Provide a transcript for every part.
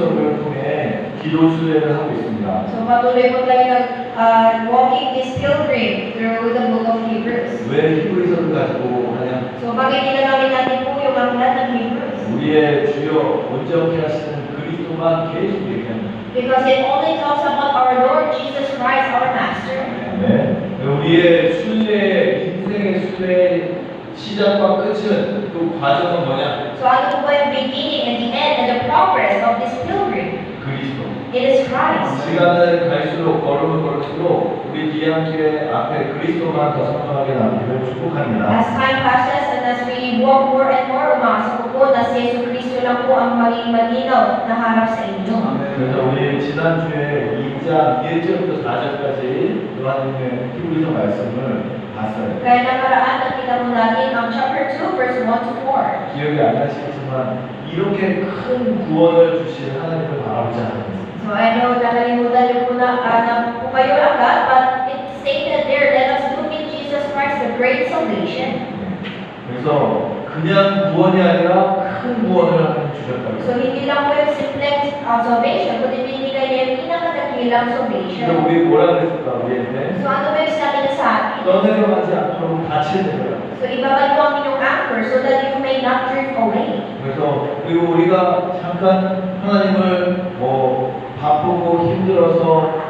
히브리서를 통해 기도 수련을 하고 있습니다. So patuloy po tayo walking this pilgrim through the book of Hebrews. 왜 히브리서를 가지고 하냐? So bakit ginagamit natin po yung aklat ng Hebrews? 우리의 주요 온전케 하시는 그리스도만 계속 얘기합니다. Because it only talks about our Lord Jesus Christ, our Master. 네. 우리의 순례, 인생의 순례의 시작과 끝은 그 과정은 뭐냐? So ano po ba yung beginning and the end and the progress of this pilgrim? 그리스도. It is Christ. 시간을 갈수록 걸음을 걸을수록 우리 귀향교회 앞에 그리스도만 더 선명하게 남기를 축복합니다. As time passes and as we walk more and more, umasa po na si Yesu Cristo lang po ang maging malinaw na harap sa inyo. 그래서 우리 지난주에 2장 1절부터 4절까지 요한님의 히브리서 말씀을 봤어요. Kaya nakaraan nakita mo natin ang chapter 2 verse 1 to 4. 기억이 안 나시겠지만 이렇게 큰 구원을 주신 하나님을 바라보자 하는 거예요. So I know nakalimutan niyo po na po kayo agad, but it stated there, let us look in Jesus Christ, the great salvation. 그래서 그냥 구원이 아니라 큰 구원을 하나님 주셨다고. So hindi lang po yung simple salvation, kundi binigay niya yung pinakadakilang salvation. 그래서 우리 뭐라 그랬을까 우리한테? So ano ba yung sabi niya sa atin? 떠내려가지 않도록 다치는 거야. So ibabad mo ang inyong anchor so that you may not drift away. 그래서 그리고 우리가 잠깐 하나님을 바쁘고 힘들어서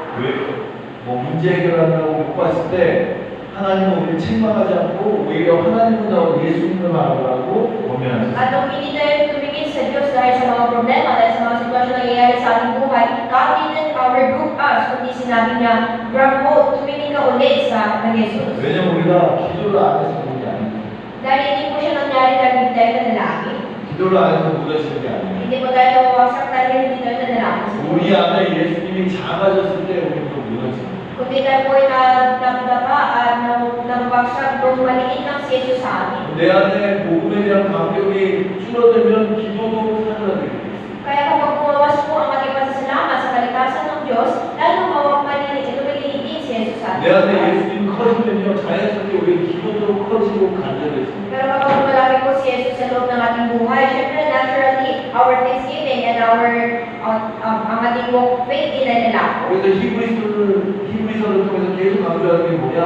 문제 해결하느라고 못 봤을 때 하나님은 우리를 책망하지 않고 오히려 하나님보다 예수님을 바라보라고 권면하셨어요. At nung hindi tayo tumingin sa Diyos dahil sa mga problema, dahil sa mga sitwasyon na nangyayari sa ating buhay, God didn't rebuke us, kundi sinabi niya, grab hold, tumingin ka ulit sa Jesus. 왜냐면 우리가 기도를 안 해서 그런 게 아니에요. Dahil hindi po siya nangyari dahil hindi tayo nanalangin. 기도를 안 해서 무너지는 게 아니에요. Hindi po tayo nawawagsak dahil hindi tayo nanalangin. 우리 안에 예수님이 작아졌을 때 우리도 무너져요. Kundi tayo po ay nadapa at nawagsak nung maliit lang si Jesus sa atin. 내 안에 복음에 대한 감격이 줄어들면 기도도 사라지게 돼요. Kaya kapag bumawas po ang ating pasasalamat sa kalikasan ng Diyos, lalo lumiliitin si Jesus sa 내 안에 atin. 예수님이 커지면요 자연스럽게 우리 기도도 커지고 간절해져요. Pero kapag malaki po si Jesus sa loob ng ating buhay, syempre naturally, our thanksgiving and ang ating walk of faith ilalala po. 그래서 히브리서를 통해서 계속 강조하는 게 뭐냐?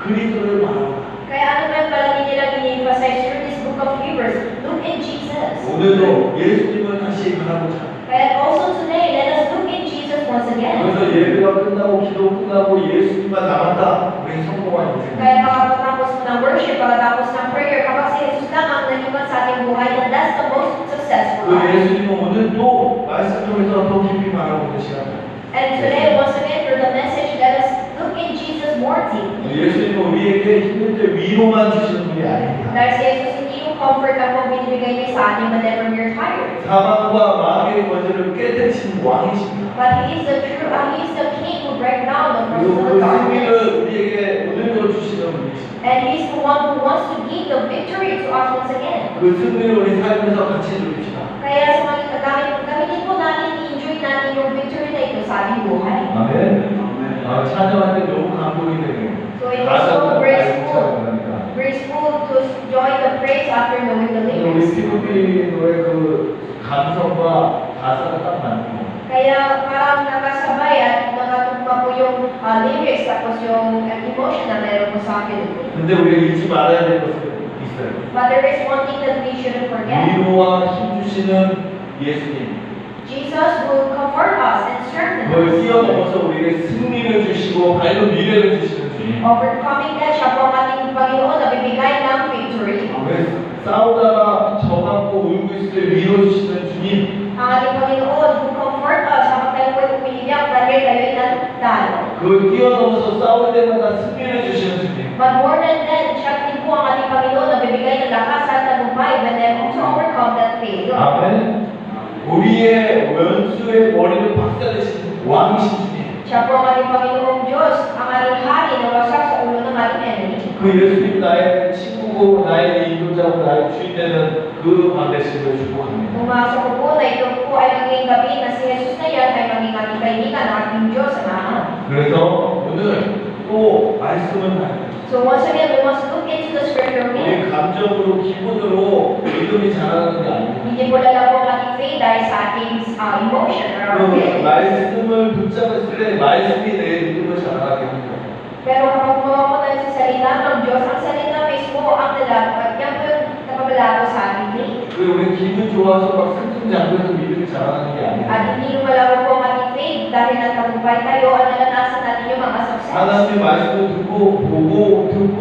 그리스도를 바라보라. Kaya ano ba yung palagi nilang in-emphasize through this book of Hebrews? Look in Jesus. 오늘도 예수님을 다시 바라보자. Kaya also today, let us look in Jesus once again. 그래서 예배가 끝나고 기도 끝나고 예수님만 남았다. 우리 성공한 인생. Kaya pagkatapos ng worship, pagkatapos ng prayer, kapag si Jesus lang ang nalipat sa ating buhay, then that's the most successful. 그 예수님은 오늘 또 말씀 통해서 더 깊이 바라보는 시간. And today, once again, for the message, let us look in Jesus more deeply. 예수님은 우리에게 힘들 때 위로만 주시는 분이 아닙니다. Dahil si Jesus hindi yung comfort lang po binibigay niya sa atin whenever we're tired. 사망과 마귀의 권세를 깨뜨리신 왕이십니다. But He is the King who breaks down the forces 그리고 of 그 darkness. 승리를 우리에게 오늘도 주시는 분이십니다. And He's the one who wants to give the victory to us once again. 그 승리를 우리 삶에서 같이 누립시다. Kaya sa mga gamitin po natin, enjoy natin yung victory na ito sa ating buhay. 아멘. 찬양할 때 너무 감동이 되네요. So it was so 가사가 graceful to join the praise after knowing the 우리 lyrics. PVP 노래 그 감성과 가사가 딱 맞는 Kaya parang nakasabay at nakatugma po yung lyrics tapos yung emotion na meron po sa akin. 근데 우리가 잊지 말아야 될 것이 있어요. But there is one thing that we shouldn't forget. 위로와 힘 주시는 예수님. Jesus will comfort us and strengthen 그걸 us. 뛰어넘어서 우리에게 승리를 주시고 밝은 미래를 주시는 주님. Overcoming that, siya po ang ating Panginoon na bibigay ng victory. 싸우다가 져갖고 울고 있을 때 위로 주시는 주님. Ang ating Panginoon who comfort us habang tayo po umiiyak dahil tayo'y natalo. 그걸 뛰어넘어서 싸울 때마다 승리를 주시는 주님. But more than that, siya din po ang ating Panginoon na bibigay ng lakas at tagumpay whenever to overcome that failure. 아멘. 우리의 원수의 머리를 박살내신 왕이신 주님. Siya po ang ating Panginoong Diyos, ang ating hari na wasak sa ulo ng ating enemy. 그 예수님 나의 친구고 나의 인도자고 나의 주인 되는 그 반대심을 축복합니다. Pumasok ko po na ito po ay maging gabi na si Jesus na yan ay maging ating kaibigan ng ating Diyos na Ama. 그래서 오늘 또 말씀을 나누고 So once again, we must look into the scripture reading. 우리 감정으로 기분으로 믿음이 자라는 게 아니에요. Hindi po lang po ang ating faith dahil sa ating emotion or our 그 feelings. 말씀을 붙잡았을 때 말씀이 내 믿음을 자라게 합니다. Pero kapag gumawa po tayo sa salita ng Diyos, ang salita mismo ang nalago at yan po yung napapalago sa ating faith. 그리고 우리 기분 좋아서 막 승승장구해서 믿음이 자라는 게 아니에요. At hindi lumalago po ang ating faith dahil nagtagumpay tayo at naranasan natin yung mga success. 하나님의 말씀을 듣고 보고 듣고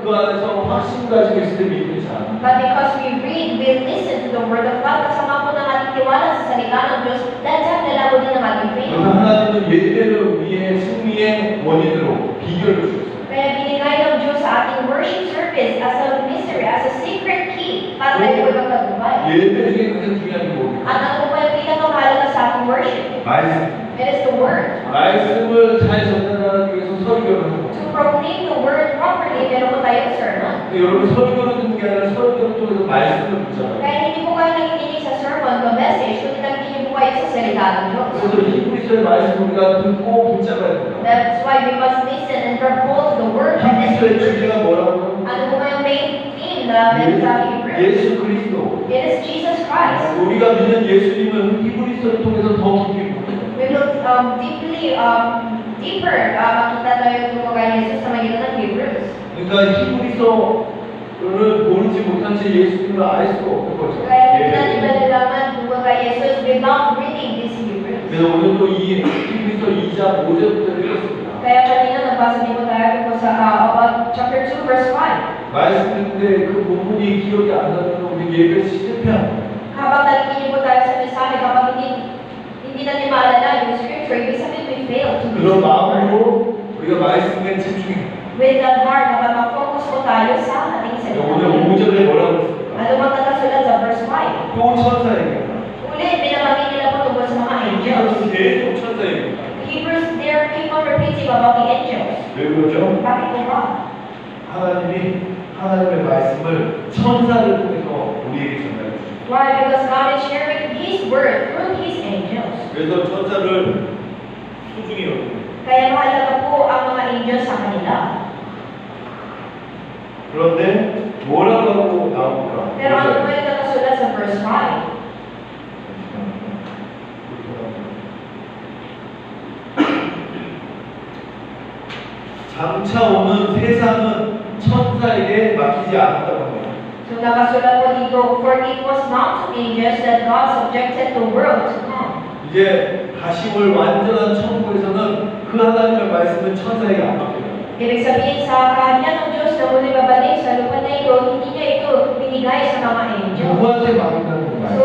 그 안에서 확신 가지고 있을 때 믿음이 자랍니다. But because we read, we listen to the word of God, kasama po ng ating tiwala sa salita ng Diyos, dahil dyan nalago din ang ating faith. 그래서 하나님은 예배를 우리의 승리의 원인으로 비결을 주셨어요. Kaya binigay ng Diyos sa ating worship service as a mystery, as a secret key para tayo po magtagumpay. 예배 중에 가장 중요한 게 뭐예요? At ano po yung pinakamahalaga sa ating worship? 말씀. It is the word. 말씀을 잘 전달하기 위해서 설교를 하고 To proclaim the word properly, meron po tayong sermon. 여러분 설교를 듣는 게 아니라 설교를 통해서 말씀을 듣잖아요. Kaya hindi po kayo nakikinig sa sermon, the message, kundi nakikinig po kayo sa salita ng Diyos. 그래서 히브리서의 말씀을 우리가 듣고 붙잡아야 돼요. That's why we must listen and grab hold to the word of this 히브리서의 scripture. 주제가 뭐라고요? Ano po ba yung main theme na meron sa Hebrew? 예수 그리스도. It is Jesus Christ. 우리가 믿는 예수님은 히브리서를 통해서 더 깊이 보는 거예요. We will deeper makita tayo tungkol kay Jesus sa magitan ng Hebrews. 그러니까 히브리서를 모르지 못한 채 예수님을 알 수가 없는 거죠. Kaya hindi 예. natin malalaman tungkol kay Jesus without reading these Hebrews. 그래서 오늘 또 이 히브리서 2장 5절부터 읽었습니다. Kaya kanina nagbasa din po tayo tungkol sa about chapter 2 verse 5. 말씀인데 그 본문이 기억이 안 나면 우리 예배 실패합니다. Habang nakikinig po tayo sa mensahe, kapag hindi natin maalala yung scripture, ibig sabihin we fail to do 그런 the word. 마음으로 우리가 말씀에 집중해요. With that heart, kapag mag-focus po tayo sa ating salita. 오늘 5절에 뭐라고 했습니까? Ano bang nakasulat sa verse 5? 또 천사에게. Ulit, binabanggit nila po tungkol sa mga angels. 계속 천사에게. Hebrews, they keep on repeating about the angels. 왜 그러죠? Bakit po ba? 하나님의 말씀을 천사를 통해서 우리에게 전달해 주십니다. Why? Because God is sharing His word through His angels. 그래서 천사를 소중히 여깁니다. Kaya mahalaga po ang mga angels sa kanila. 그런데 뭐라고 나옵니까? Pero ano po yung nakasulat sa verse 5? 장차 오는 세상은 천사에게 맡기지 않았다고 합니다. So nakasulat po dito, for it was not to angels that God subjected the world to come. 이제 다시 올 완전한 천국에서는 그 하나님의 말씀은 천사에게 안 맡겨요. Ibig sabihin sa kaharian ng Diyos na muli babalik sa lupa na ito, hindi niya ito binigay sa mga angels. 누구한테 맡긴다는 건가요? So,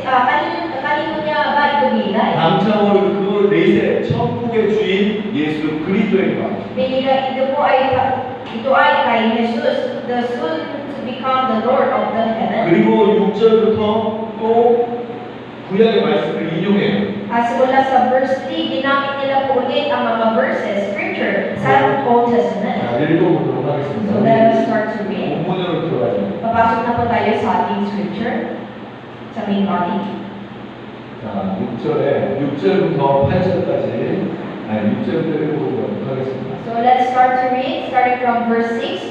kanino niya ba ito binigay? 장차 올 그 내세 천국의 주인 예수 그리스도에게 맡깁니다. Binigay ito ay kay Jesus, the soon to become the Lord of the heaven. 그리고 6절부터 또 구약의 말씀을 인용해요. Simula sa verse 3, ginamit nila po ulit ang mga verses, scripture, sa Old Testament. 자, 읽어보도록 하겠습니다. So let us start to read. 본문으로 들어가요. Papasok na po tayo sa ating scripture, sa main body. 자, 6절부터 8절까지 6절부터 읽어보도록 하겠습니다. So let's start to read, starting from verse 6.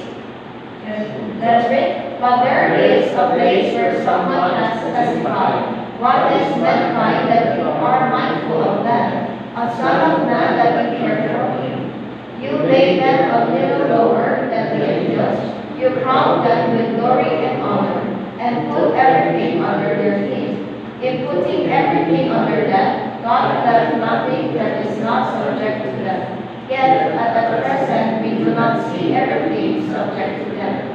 Let us read. But there is a place where someone has testified. What is mankind that you are mindful of them? A son of man that you care for him. You made them a little lower than the angels. You crowned them with glory and honor, and put everything under their feet. In putting everything under them, God left nothing that is not subject to them. Yet at the present we do not see everything subject to them.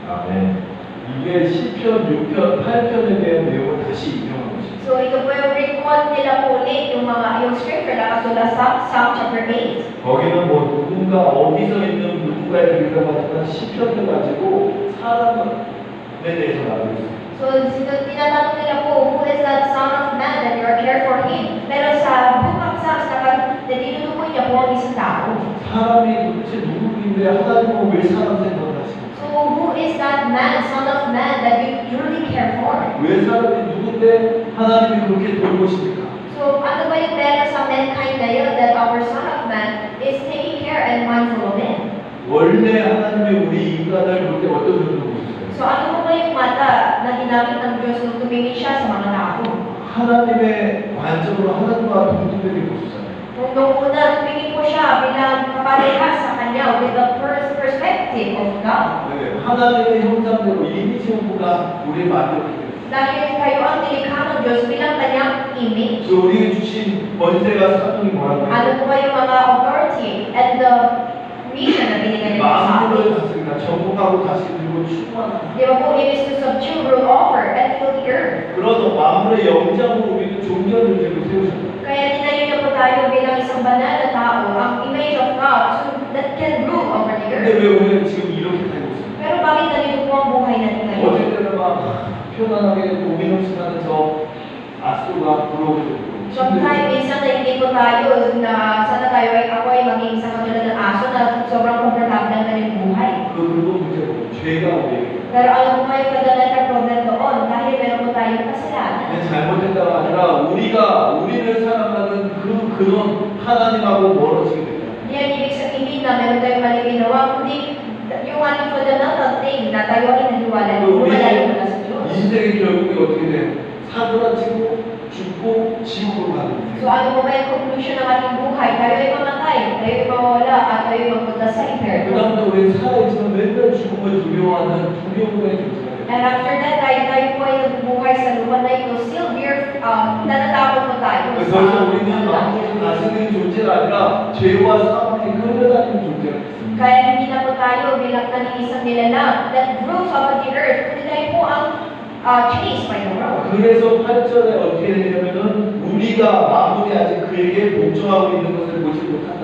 아멘. 이게 시편 6편, 8편에 대한 내용을 다시 인용한 것입니다. So ito po yung recall nila po ulit yung scripture na nakasulat sa Psalm chapter 8. 거기는 뭐 누군가 어디서 있는 누군가에 비교하지만 시편을 가지고 사람에 대해서 나누고 있습니다. So tinatanong nila po, who is that son of man that you are care for him? Pero sa book of Psalms, natinutukoy niya po ang isang tao. 사람이 도대체 누구인데 하나님은 왜 사람 생각을 하시는가? So who is that man, son of man that you truly care for? 왜 사람이 누군데 하나님이 그렇게 돌보십니까? So ano ba yung meron sa mankind na yun that our son of man is taking care and mindful of him? 원래 하나님의 우리 인간을 볼 때 어떤 눈으로 보셨어요? So ano po ba yung mata na ginamit ng Diyos nung tumingin siya sa mga tao? 하나님의 관점으로 하나님과 동등되게 보셨잖아요. Nung una, tumingin po siya bilang kaparehas sa kanya with the perspective of God. 네, 하나님의 형상대로 이미지 형부가 우리를 만들었기 때문에 Dahil kayo ang nilikha ng Diyos bilang kanyang image. 그 우리에게 주신 권세가 사명이 뭐라고 해요? Ano po ba yung mga authority and the mission na binigay niyo sa atin? 만물을 다스리다 정복하고 다스리고 충만하다. Di ba po, it is to subdue, rule over, and fill the earth. 그런 만물의 영장으로 우리는 존귀한 존재로 세우셨다. Kaya tinayo na po tayo bilang isang banal na tao, ang image of God that can rule over the 근데 earth. 왜 우리는 지금 이렇게 살고 있어요? Pero bakit ganito po ang buhay natin ngayon? 어쩔 때는 막 편안하게 고민 없이 사는 저 아스가 부러워지고 Sometimes, minsan naisip po tayo na sana tayo ako ay maging isang katulad ng aso na sobrang komportable ang kanyang buhay. 그리고 문제고 죄가 우리에게 Pero alam mo may kadalasan problem doon dahil meron po tayong kasalanan. 근데 잘못했다가 아니라 우리를 사랑하는 그런 하나님하고 멀어지게 된다. Yan ibig sabihin na meron tayong mali ginawa, kundi yung ating fundamental thing na tayo ay naniwala, lumalayo na sa Diyos. 인생의 결국이 어떻게 돼요? 사고라치고 죽고 지옥으로 가는 So 거예요. ano po ba yung conclusion ng ating buhay? Tayo ay mamatay, tayo ay mawala, at tayo ay magpunta sa inferno. 그다음부터 우리는 살아있지만 맨날 죽음을 두려워하는 두려움의 존재가 돼요. And after that, tayo po ay nagbubuhay sa lupa na ito, still natatakot po tayo 그래서 우리는 만물을 다스리는 존재가 아니라 죄와 사망에 끌려다니는 존재가 됐습니다. Kaya hindi na po tayo bilang naninisang nilalang that rules over the earth, kundi tayo po ang chased by the world. 그래서 8절에 어떻게 되냐면은 우리가 만물이 아직 그에게 복종하고 있는 것을 보지 못한다.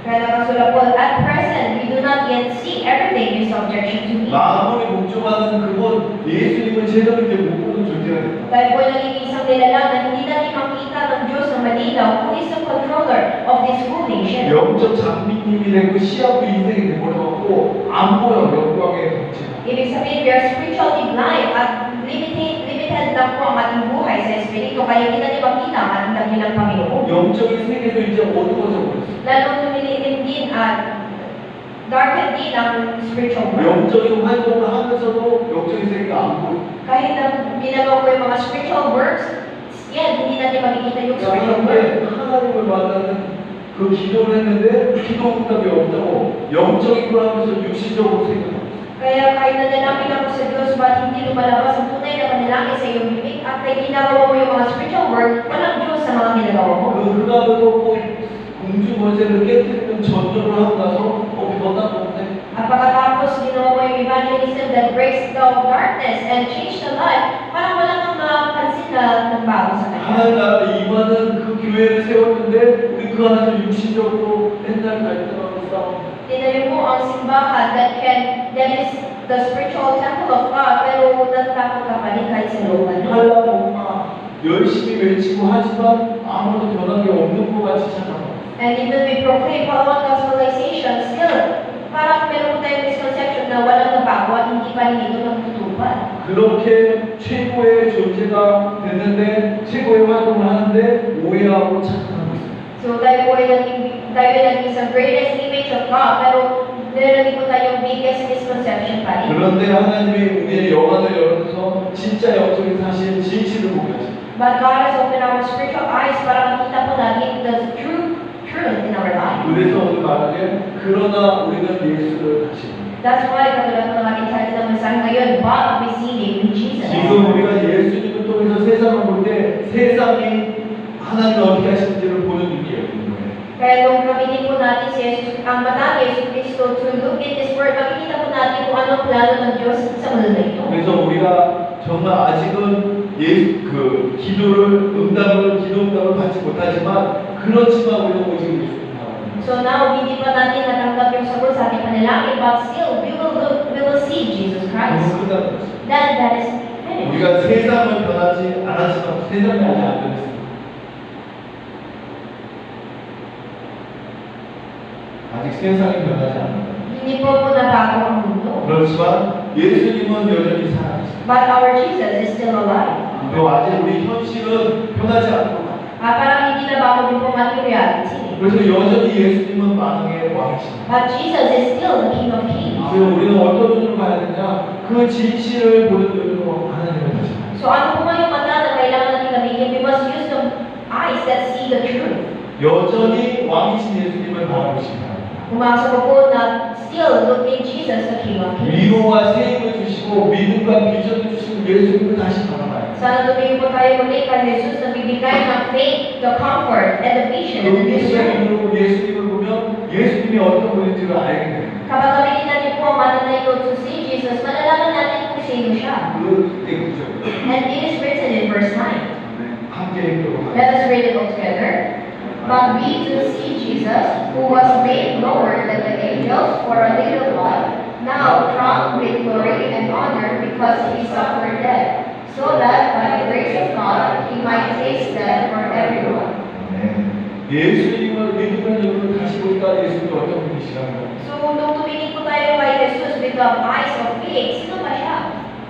Kaya nakasulat po, at present, we do not yet see everything in subjection to me. 만물이 복종하는 그분 예수님을 제대로 이제 못 보는 존재가 됐다. Tayo po naging isang nilalang na hindi natin makita ng Diyos na malinaw who is the controller of this whole nation. 영적 장비님이 되고 시합도 인생이 돼버려갖고 안 보여 영광의 덩치가. Ibig sabihin, we are spiritually blind at limited lang po ang ating buhay sa Espiritu, kaya hindi natin makita ang ating dakilang Panginoon. 영적인 세계도 이제 어두워져 버렸어. Lalo lumililim din at darken din ang spiritual world. 영적인 활동을 하면서도 영적인 세계가 안 보여. Kahit na ginagawa ko yung mga spiritual works, yan, hindi natin makikita yung spiritual world. 하나님을 만나는 그 기도를 했는데 기도 응답이 없다고 영적인 걸 하면서 육신적으로 생각하고. Kaya kahit nanalangin ako sa Diyos, ba't hindi lumalabas ang tunay na panalangin sa iyong bibig at kaya ginagawa mo yung mga spiritual work, walang Diyos sa mga ginagawa mo. 그 다음에 또 공주 권세를 깨뜨리는 전도를 하고 나서 변한 건데 At pagkatapos ginawa mo yung evangelism that breaks the darkness and change the life, parang wala kang mapansin na nagbago sa kanya. 하나님 나라에 임하는 그 교회를 세웠는데 우리 그 안에서 육신적으로 맨날 갈등하고 싸우고 Tinayo mo ang simbahan that is the spiritual temple of God, pero natatakot ka pa rin kahit sa looban mo. 하려고 막 열심히 외치고 하지만 아무도 변한 게 없는 것 같이 찾아가. And even we proclaim Palawan Gospelization, still, parang meron tayong misconception na walang nabago at hindi pa rin ito nagtutupad. 그렇게 최고의 존재가 됐는데 최고의 활동을 하는데 오해하고 착각하고 있어요. So tayo ay naging sa greatest image of God, pero meron din po tayong biggest misconception pa rin. 그런데 하나님이 우리의 영안을 열어서 진짜 영적인 사실, 진실을 보게 하십니다. But God has opened our spiritual eyes para makita po natin the truth in our life. 그래서 오늘 말하기에 그러나 우리는 예수를 다시 봅니다. That's why katulad ng ating title ng mensahe ngayon, but we see him in Jesus. 지금 우리가 예수님을 통해서 세상을 볼 때 세상이 하나님을 어떻게 하시는지를 보는 눈이 열리는 거예요. Kaya nung gamitin po natin si Jesus, ang mata ni Jesus Cristo to look at His Word, makikita po natin kung anong plano ng Diyos sa mundo na ito. 그래서 우리가 정말 아직은 기도 응답을 받지 못하지만 그렇지만 우리는 오직 예수님 바라봅니다. So now, hindi pa natin natanggap yung sagot sa ating panalangin, but still, we will see Jesus Christ. 너무 끝나는 것이죠. Then that is finished. 우리가 세상은 변하지 않았지만 세상이 아직 안 변했습니다. 아직 세상이 변하지 않았다. Hindi po nabago ang mundo. 그렇지만 예수님은 여전히 살아계십니다. But our Jesus is still alive. 또 아직 우리 현실은 변하지 않고 Parang hindi nabago din po ang ating reality. 그래서 여전히 예수님은 만왕의 왕이십니다. But Jesus is still the King of Kings. 그래서 우리는 어떤 눈으로 봐야 되냐? 그 진실을 보는 눈으로 하나님을 다시 봐야 So ano po nga yung mata na kailangan natin gamitin? We must use the eyes that see the truth. 여전히 왕이신 예수님을 바라보시기 바랍니다. Pumasok ko po na still looking Jesus, the King of Kings. 위로와 세임을 주시고 믿음과 비전을 주시는 예수님을 다시 바라봐요. Sana tumingin po tayo muli kay Jesus na bibigay ng faith, the comfort, and the vision, and the 그 vision. 믿음으로 예수님을 보면 예수님이 어떤 분인지를 알게 돼요. Kapag gamitin natin po ang mata na ito to see Jesus, malalaman natin kung sino siya. 그 얘기죠. And it is written in verse 9. 함께 읽도록 Let 하겠습니다. us read it all together. But we do see Jesus, who was made lower than the angels for a little while, now crowned with glory and honor because he suffered death, so that by the grace of God he might taste death for everyone. 네. 예수님을 믿음의 눈으로 다시 보니까 예수님이 어떤 분이시라고요? So, nung tumingin po tayo kay Jesus with the eyes of faith, sino ba siya?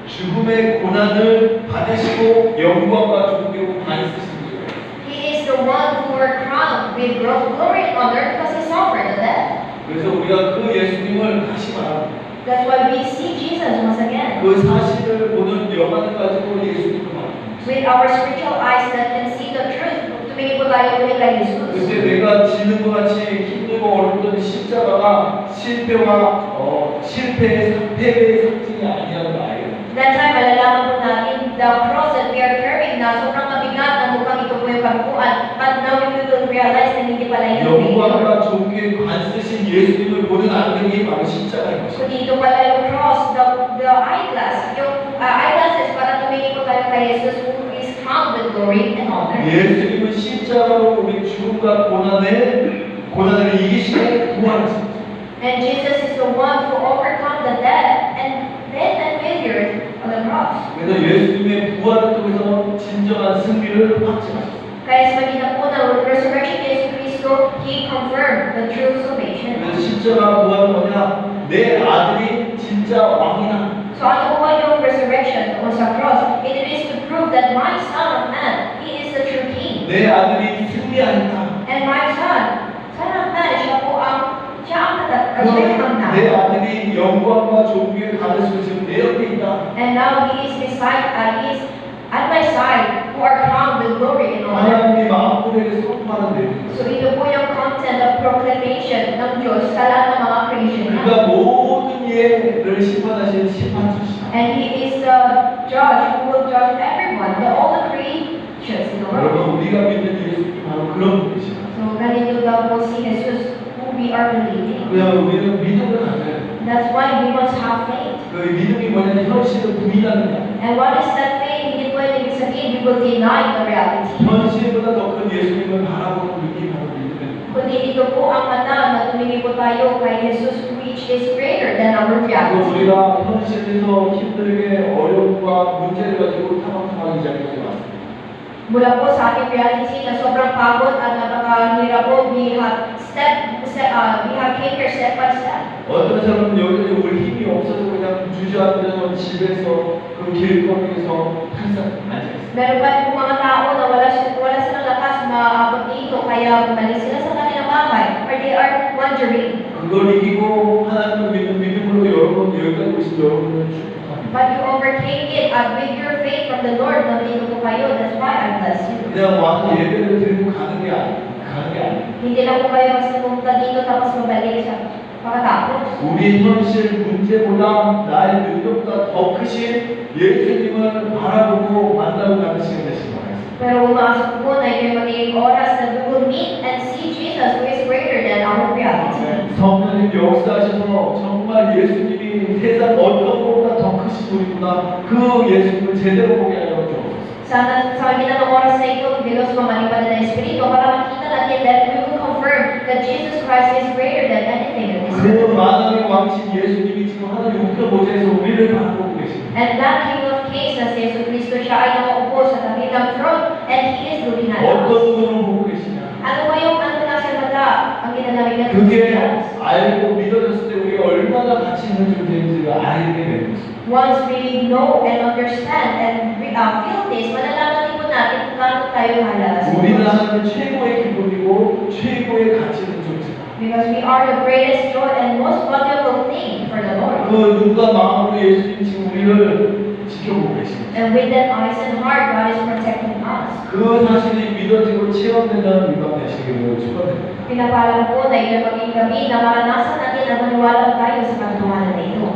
죽음의 고난을 받으시고 영광과 존귀로 다 있으신 분이에요. He is the one who were crowned with glory and honor because he suffered the death. 그래서 우리가 그 예수님을 다시 말합니다. That's why we see Jesus once again. 그 사실을 보는 영안을 가지고 예수님을 말합니다. With our spiritual eyes that can see the truth, tumingin po tayo ulit kay Jesus. 근데 내가 지는 것 같이 힘들고 어렵던 십자가가 실패의 패배의 상징이 아니라는 걸 알게 됩니다. That time, malalaman po natin the cross that we are carrying na sobrang mabigat na mukhang ito po yung pagbukuan. But now we will realize na hindi pala yung failure. 영광과 존귀에 관쓰신 예수님을 보는 안경이 바로 십자가인 것입니다. Kundi ito pala yung cross, the eyeglass. Yung eyeglasses para tumingin po tayo kay Jesus who is crowned with glory and honor. 예수님은 십자가로 우리 죽음과 고난을 이기시고 부활하셨습니다. And Jesus is the one who overcome the death and failure on the cross. 그래서 예수님의 부활을 통해서 진정한 승리를 확증하셨습니다. Kaya sa magina po ng resurrection ni Jesus Cristo, He confirmed the true salvation. 그래서 십자가 부활은 뭐냐? 내 아들이 진짜 왕이다. So ano po ba yung resurrection o sa cross? It is to prove that my Son of Man, He is the true King. 내 아들이 승리하였다. And my Son of Man, siya ang na. 내 아들이 영광과 존귀를 받으시고 지금 내 옆에 있다. And now He is he is at my side, who are crowned with glory and honor. 하나님이 만물에게 선포하는 내용입니다. So ito po yung content of proclamation ng Diyos sa lahat ng mga creation niya. 그가 모든 예를 심판하시는 심판주시다. And He is the judge who will judge everyone, all the creatures in the world. 여러분 우리가 믿는 예수님이 바로 그런 분이시다. So ganito daw po si Jesus who we are believing. 그냥 우리는 믿음을 가져야 돼. That's why we must have faith. 그 믿음이 뭐냐면 현실을 부인하는 거야. And what is that faith? Hindi po ibig sabihin we will deny the reality. 현실보다 더 큰 예수님을 바라보는 눈이 바로 믿음입니다. Kundi ito po ang mata na tumingin po tayo kay Jesus which is greater than our 또 reality. 우리가 현실에서 힘들게 어려움과 문제를 가지고 탐험하기 시작하지 않습니다. Mula po sa ating reality na sobrang pagod at napakahirap po, we have came here step by step. 어떤 사람은 여기서 올 힘이 없어서 그냥 주저앉아서 집에서 그 길거리에서 항상 앉아있어요. Meron pa po mga tao na wala silang lakas maabot dito kaya bumalik sila sa kanilang bahay or they are wandering. 그걸 이기고 하나님을 믿는 믿음으로 여러분 여기까지 오신 여러분을 축복합니다. But you overcame it with your faith from the Lord. Nandito po kayo. That's why I bless you. 그냥 와서 예배를 드리고 가는 게 아니에요. Hindi lang po kayo basta pumunta dito tapos mabalik siya. Pagkatapos. 우리 현실 문제보다 나의 능력보다 더 크신 예수님을 바라보고 만나고 가는 시간 되시기 바랍니다. Pero umaasok po na ito yung magiging oras na we will meet and see Jesus who is greater than our reality. 성령님 역사하셔서 정말 예수님이 세상 어떤 것보다 더 크신 분이구나 그 예수님을 제대로 보게 하여 주옵소서. Sana sa magitan ng oras na ito, Diyos mamalipad na Espiritu para makita natin that we will confirm that Jesus Christ is greater than anything in this 그 world. 만왕의 왕신 예수님이 지금 하나님 우편 보좌에서 우리를 바라보고 계십니다. And that King of Kings na si Jesus Cristo, siya ay nakaupo sa tabi ng throne and He is looking at 어떤 us. 눈으로 보고 계시냐? Ano ba yung nasa mata ang ginanamit ng 그게 Christians? 알고 믿어졌을 때 우리가 얼마나 가치 있는 존재인지를 알게 되는 것입니다. Once we know and understand and feel this, malalaman din po natin kung gaano tayo mahalaga sa 우리는 Diyos. 하나님 최고의 기쁨이고 최고의 가치 있는 존재다. Because we are the greatest joy and most valuable thing for the Lord. 그 눈과 마음으로 예수님 지금 우리를 지켜보고 계십니다. And with that eyes and heart, God is protecting us. 그 사실이 믿어지고 체험된다는 이방 되시기를 축원드립니다. Pinapalam po na ito maging gabi na maranasan natin na maniwala tayo sa katotohanan na ito.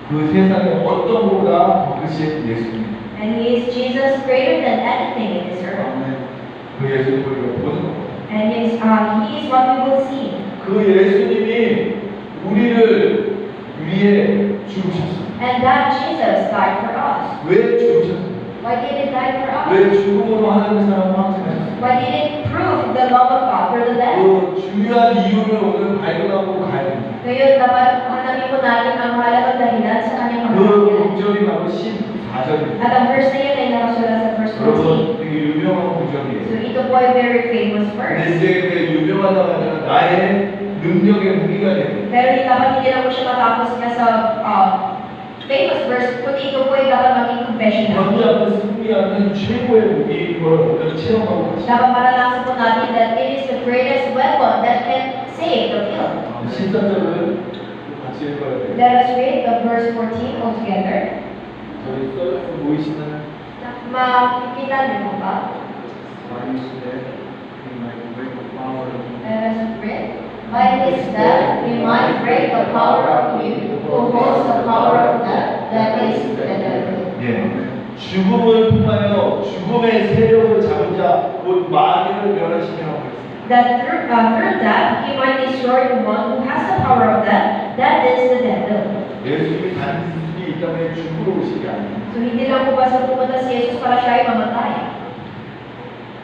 그 세상에 어떤 보다 더 크신 예수님. And He is Jesus greater than anything in this earth. 그 예수님을 우리가 보는 겁니다. And He is what we will see. 그 예수님이 우리를 위해 죽으셨어요. And that Jesus died for us. 왜 죽으셨어요? Why did He die for us? 왜 죽음으로 하나님의 사랑을 확증하셨어요? Why did it prove the love of God for the dead? 그 중요한 이유를 오늘 발견하고 가야 됩니다. Ngayon, dapat hanapin po natin ang mahalagang dahilan sa kanyang 그 pamamagitan. 구절이 바로 14절입니다. At ang verse na yun ay nakasulat sa verse 14. 여러분 되게 유명한 So 구절이에요. ito po ay very famous 근데 verse. 이제 그 유명하다고 하면 나의 능력의 무기가 됩니다. Pero dapat hindi lang po siya matapos niya sa famous verse, kundi ito po ay dapat maging confession 경기 natin. 앞에 승리하는 최고의 무기인 걸 오늘 체험하고 있습니다. Dapat maranasan po natin that it is the greatest weapon that can save the field. 14절을 같이 읽어야 돼요. Let us read the verse 14 altogether. 저희 써서 보이시나요? Makikita niyo po ba? Let us read. By His death we might break the power of Him who holds the power of death, that is the devil. 예. 죽음을 통하여 죽음의 세력을 잡은 자, 곧 마귀를 멸하시며 That through death He might destroy the one who has the power of death, that is the devil. 예수님이 단순히 이 땅에 죽으러 오신 게 아니에요. So hindi lang po basta pumunta si Jesus para siya ay mamatay.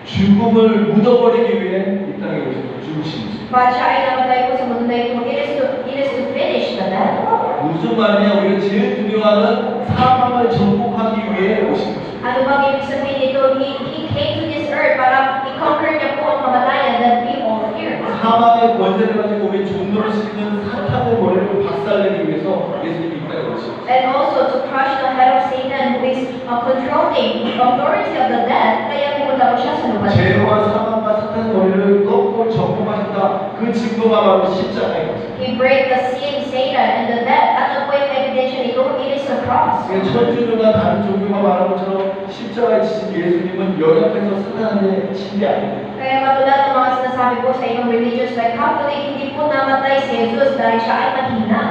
죽음을 묻어버리기 위해 이 땅에 오셔서 죽으신 거죠. Para siya ay namatay po sa mundo na ito, it is to finish the death. 무슨 말이냐? 우리가 제일 두려워하는 사망을 정복하기 위해 오신 거죠. Ano bang ibig sabihin nito? He came to this earth para i-conquer niya po ang kamatayan that we all fear. 사망의 권세를 가지고 우리 종노를 시키는 사탄의 머리를 박살내기 위해서 예수님이 이 땅에 오신 거죠. And also to crush the head of Satan who is controlling the authority of the death, kaya pumunta po siya sa lupa. 죄와 사망과 사탄의 머리를 거꾸로 정복하셨다. 그 증거가 바로 십자가인 거죠. He break the sin, Satan, and the death. Ano po yung ebidensya nito? It is the cross. 천주교나 다른 종교가 말한 것처럼 십자가에 지신 예수님은 연약해서 사탄한테 친 게 아닙니다. Kaya matulad ng mga sinasabi po sa ibang religious like Catholic, hindi po namatay si Jesus dahil siya ay mahina.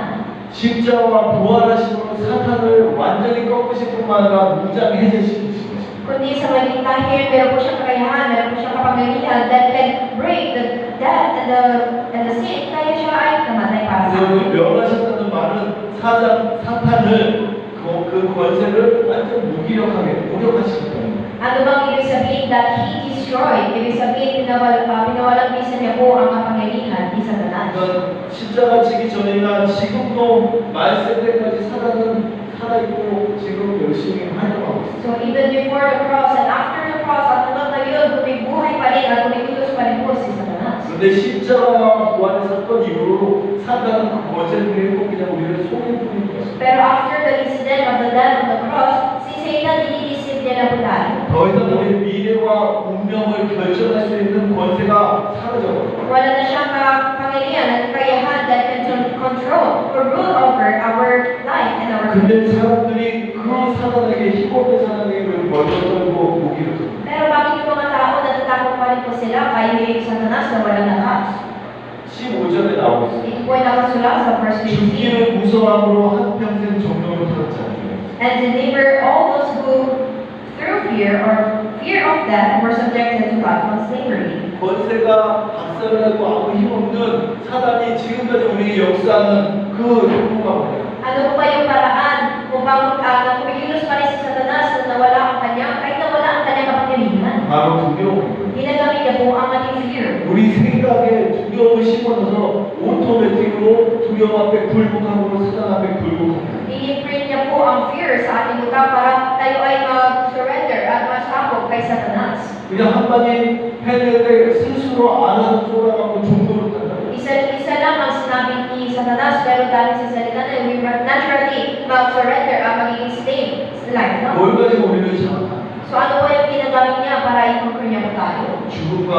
십자가와 부활하심으로 사탄을 완전히 꺾으실 뿐만 아니라 무장해제시키신 것입니다. Kundi sa maging dahil meron po siyang kakayahan, meron po siyang kapangyarihan that can break the death and the sin, kaya siya ay namatay para sa 그래서 atin. 멸하셨다는 말은 사탄을 그 권세를 완전 무기력하게 무력화시켰다는 거예요. Ano bang ibig sabihin that He destroyed? Ibig sabihin pinawalang bisa niya po ang kapangyarihan ni Satanas. 그러니까 십자가 지기 전이나 지금도 말세 때까지 사단은 살아있고 지금 열심히 활동하고 있어요. So even before the cross and after the cross, at hanggang ngayon, bumibuhay pa rin at bumibulos pa rin po si Satanas. 그런데 십자가와 부활의 사건 이후로 사단은 그 권세를 잃고 그냥 우리를 속일 뿐인 것입니다. Pero after the incident of the death of the cross, si Satan dinidisip niya na po tayo. 더 이상 우리의 미래와 운명을 결정할 수 있는 권세가 사라져버려요. Wala na siyang kapangyarihan at kakayahan that can control or rule over our life and our 근데 future. 사람들이 그 사단에게 힘없는 사단에게 왜 벌벌 떨고 무기를 들고 Pero bakit yung mga tao natatakot pa rin po sila kay Satanas na walang lakas? 15절에 나오고 있어요. Ito po ay nakasulat sa verse 15. 죽기를 무서워함으로 한평생 종로를 털었지 않습니까? And deliver all those who through fear or fear of death were subjected to lifelong slavery. 권세가 박살나고 아무 힘없는 사단이 지금까지 우리의 역사는 그 효과가 뭐예요? Ano po ba yung paraan upang kumikilos pa rin si Satanas na nawala ang kanya, kahit nawala ang kanyang kapangyarihan? 바로 두려움입니다. Ginagamit niya po ang ating fear. 우리 생각에 두려움을 심어넣어서 오토매틱으로 두려움 앞에 굴복함으로 사단 앞에 굴복합니다. I-imprint niya po ang fear sa ating utak para tayo ay mag-surrender at masakop kay Satanas. 그냥 한 마디 했는데 스스로 알아서 쫄아가고 종도를 탄다. Isa lang ang sinabi ni Satanas, pero dahil sa salita na we naturally mag-surrender at magiging slave sa life, no? 뭘 가지고 우리를 장악합니까? So ano po yung ginagamit niya para i-conquer niya po tayo? 죽음과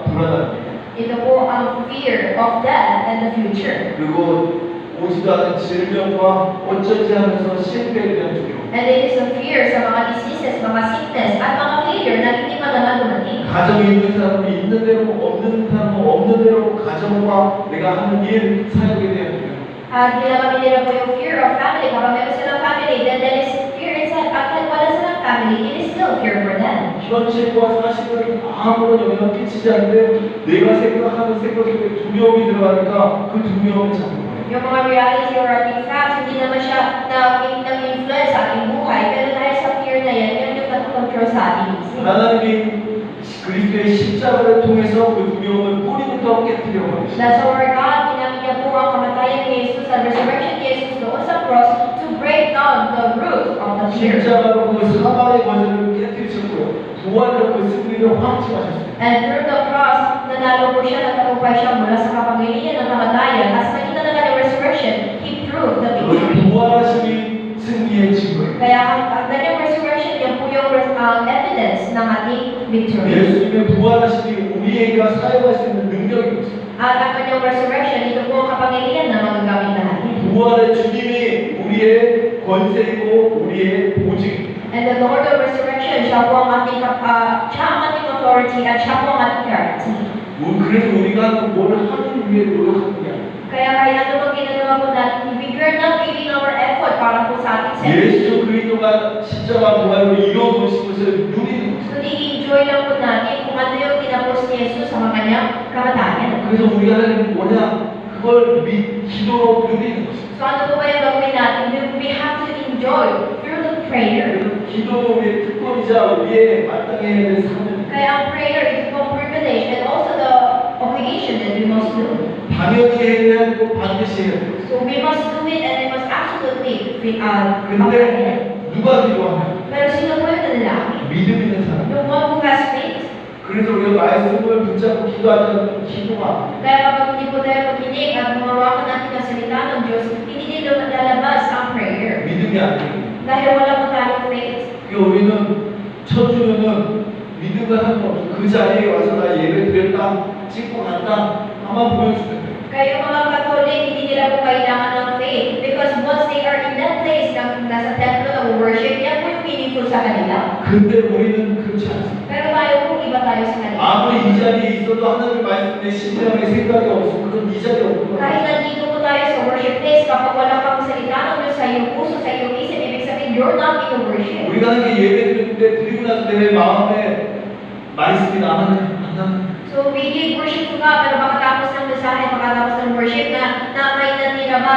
불안함, Ito po ang fear of death and the future. 그리고 오지도 않은 질병과 어쩌지 하면서 실패에 대한 두려움. And it is a fear sa mga diseases, mga sickness, at mga failure na hindi pa naman dumating. 가정이 있는 사람은 있는 대로, 없는 사람은 없는 대로 가정과 내가 하는 일, 사역에 대한 두려움. At ginagamit nila po yung fear of family. Kapag meron silang family, then there is fear inside. At kahit wala silang family, it is still fear for them. 현실과 사실을 아무런 영향을 끼치지 않는데 내가 생각하는 생각 속에 두려움이 들어가니까 그 두려움이 잡는 거예요. Yung mga reality or ating facts, hindi naman siya nag-influence sa ating buhay. Pero dahil sa fear na yan, yun yung nag-control sa ating isip. 하나님이 그리스도의 십자가를 통해서 그 두려움을 뿌리부터 깨뜨려 버리시죠. That's our God, ginamit niya po ang kamatayan ni Jesus at resurrection ni Jesus doon sa cross to break down the root of the fear. 십자가로 그 사망의 권세를 깨뜨리셨고요. 부활로 그 승리를 확증하셨어요. And through the cross, nanalo po siya, nagtagumpay siya mula sa kapangyarihan ng kamatayan. At sa nakita naman ng resurrection, He proved the 그 victory. 부활하심이 승리의 증거예요. Kaya ang ganyang resurrection, yan po yung evidence ng ating victory. 예수님의 부활하심이 우리에게 사용할 수 있는 능력이 있어요. At ang kanyang resurrection, ito po ang kapangyarihan na magagamit natin. 부활의 주님이 우리의 권세이고 우리의 보증입니다. And the Lord of resurrection, siya po ang ating authority at siya po ang ating guarantee. 그래서 우리가 뭘 하기 위해 노력하는 게 아니에요. Kaya kahit ano bang ginagawa po natin, we are not giving our effort para po sa ating self. 예수 그리스도가 십자가 부활로 이루어놓으신 것을 누리는 것이에요. Kundi i-enjoy lang po natin kung ano yung tinapos ni Jesus sa mga kanyang kamatayan. 그래서 우리가 하는 뭐냐? 그걸 기도로 누리는 것이에요. So ano po ba yung gagawin natin? We have to enjoy through the prayer. 그래서 기도도 우리의 특권이자 우리의 마땅해야 될 사명. Kaya ang prayer is both privilege and also the obligation that we must do. 당연히 해야 되고 반드시 해야 돼요. So we must do it and we must absolutely 근데 누가 기도하냐? Pero sino po yung nanalangin? 믿음 있는 사람. Yung one who has faith. 그래서 우리가 말씀을 붙잡고 기도하지 않으면 기도가 Kaya kapag hindi po tayo makinig at mawawakan natin ang salita ng Diyos, hindi din lalabas ang prayer. 믿음이 안 돼요. Dahil wala po tayong faith. 그러니까 우리는 쳐주면은 믿음과 상관없어. 그 자리에 와서 나 예배 드렸다, 찍고 갔다, 한번 보여주면 돼요. Kaya yung mga Katolik, hindi nila po kailangan ng faith. Because once they are in that place, nasa templo ng worship, yan po yung meaningful sa kanila. 근데 우리는 그렇지 않습니다. Pero tayo po, iba tayo sa kanila. 아무리 이 자리에 있어도 하나님의 말씀에 신령의 생각이 없으면 그건 이 자리에 없는 Kahit 거예요. nandito po tayo sa worship place, kapag wala pang salita ng Diyos sa iyong puso, sa iyong isip, ibig sabihin, you're not in the worship. 우리가 하는 게 예배 드릴 때 드리고 나서 내 마음에 말씀이 나는 안 나는 So we give worship to God, pero pagkatapos ng mensahe, pagkatapos ng worship na may natira ba